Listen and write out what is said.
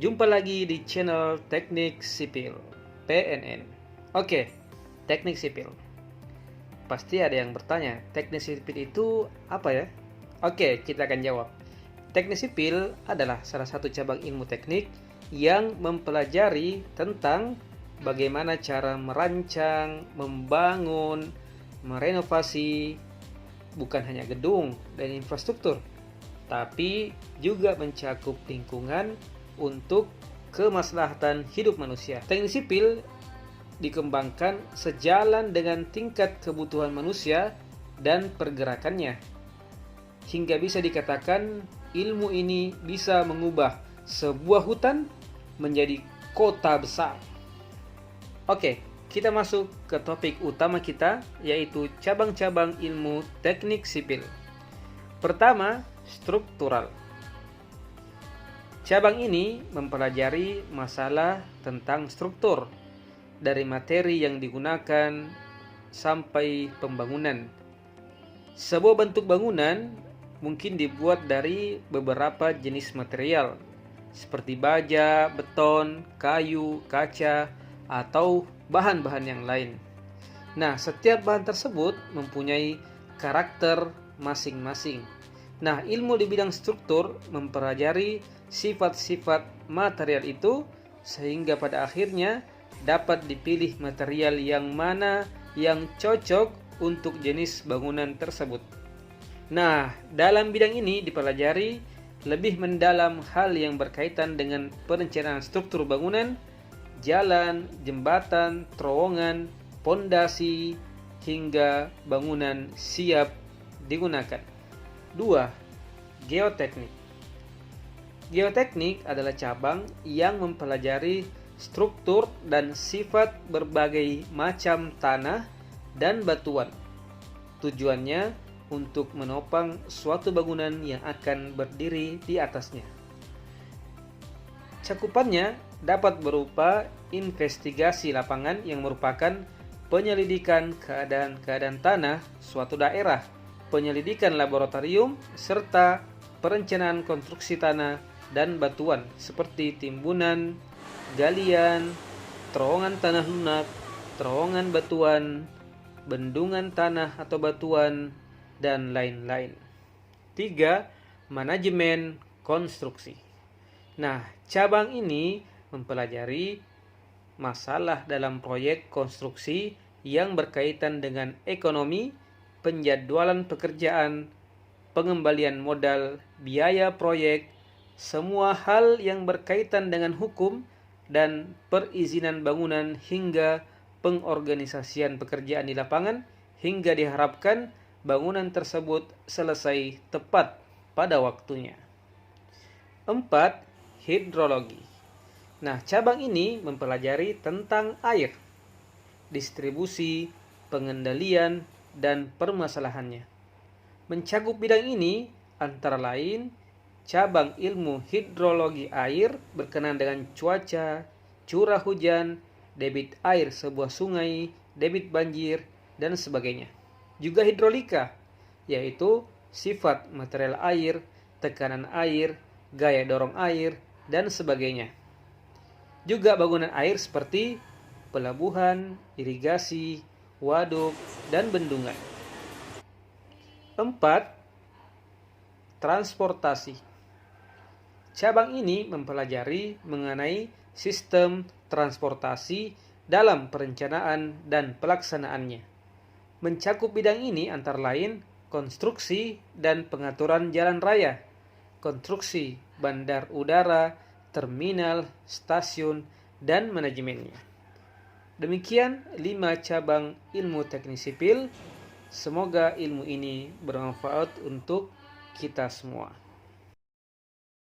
Jumpa lagi di channel Teknik Sipil PNN. Oke, Teknik Sipil. Pasti ada yang bertanya, Teknik Sipil itu apa ya? Oke, kita akan jawab. Teknik Sipil adalah salah satu cabang ilmu teknik yang mempelajari tentang bagaimana cara merancang, membangun, merenovasi bukan hanya gedung dan infrastruktur, tapi juga mencakup lingkungan untuk kemaslahatan hidup manusia. Teknik sipil dikembangkan sejalan dengan tingkat kebutuhan manusia dan pergerakannya, hingga bisa dikatakan ilmu ini bisa mengubah sebuah hutan menjadi kota besar. Oke, kita masuk ke topik utama kita, yaitu cabang-cabang ilmu teknik sipil. Pertama, struktural. Cabang ini mempelajari masalah tentang struktur, dari materi yang digunakan sampai pembangunan. Sebuah bentuk bangunan mungkin dibuat dari beberapa jenis material, seperti baja, beton, kayu, kaca, atau bahan-bahan yang lain. Nah, setiap bahan tersebut mempunyai karakter masing-masing. Nah, ilmu di bidang struktur mempelajari sifat-sifat material itu sehingga pada akhirnya dapat dipilih material yang mana yang cocok untuk jenis bangunan tersebut. Nah, dalam bidang ini dipelajari lebih mendalam hal yang berkaitan dengan perencanaan struktur bangunan, jalan, jembatan, terowongan, pondasi, hingga bangunan siap digunakan. 2. Geoteknik. Geoteknik adalah cabang yang mempelajari struktur dan sifat berbagai macam tanah dan batuan. Tujuannya untuk menopang suatu bangunan yang akan berdiri di atasnya. Cakupannya dapat berupa investigasi lapangan yang merupakan penyelidikan keadaan tanah suatu daerah, penyelidikan laboratorium, serta perencanaan konstruksi tanah dan batuan seperti timbunan, galian, terowongan tanah lunak, terowongan batuan, bendungan tanah atau batuan, dan lain-lain. 3. Manajemen konstruksi. Nah, cabang ini mempelajari masalah dalam proyek konstruksi yang berkaitan dengan ekonomi, penjadwalan pekerjaan, pengembalian modal, biaya proyek, semua hal yang berkaitan dengan hukum dan perizinan bangunan hingga pengorganisasian pekerjaan di lapangan, hingga diharapkan bangunan tersebut selesai tepat pada waktunya. 4. Hidrologi. Nah, cabang ini mempelajari tentang air, distribusi, pengendalian, dan permasalahannya. Mencakup bidang ini antara lain cabang ilmu hidrologi air berkenaan dengan cuaca, curah hujan, debit air sebuah sungai, debit banjir, dan sebagainya. Juga hidrolika, yaitu sifat material air, tekanan air, gaya dorong air, dan sebagainya. Juga bangunan air seperti pelabuhan, irigasi, waduk, dan bendungan. 4. Transportasi. Cabang ini mempelajari mengenai sistem transportasi dalam perencanaan dan pelaksanaannya. Mencakup bidang ini antara lain konstruksi dan pengaturan jalan raya, konstruksi bandar udara, terminal, stasiun, dan manajemennya. Demikian 5 cabang ilmu teknik sipil. Semoga ilmu ini bermanfaat untuk kita semua.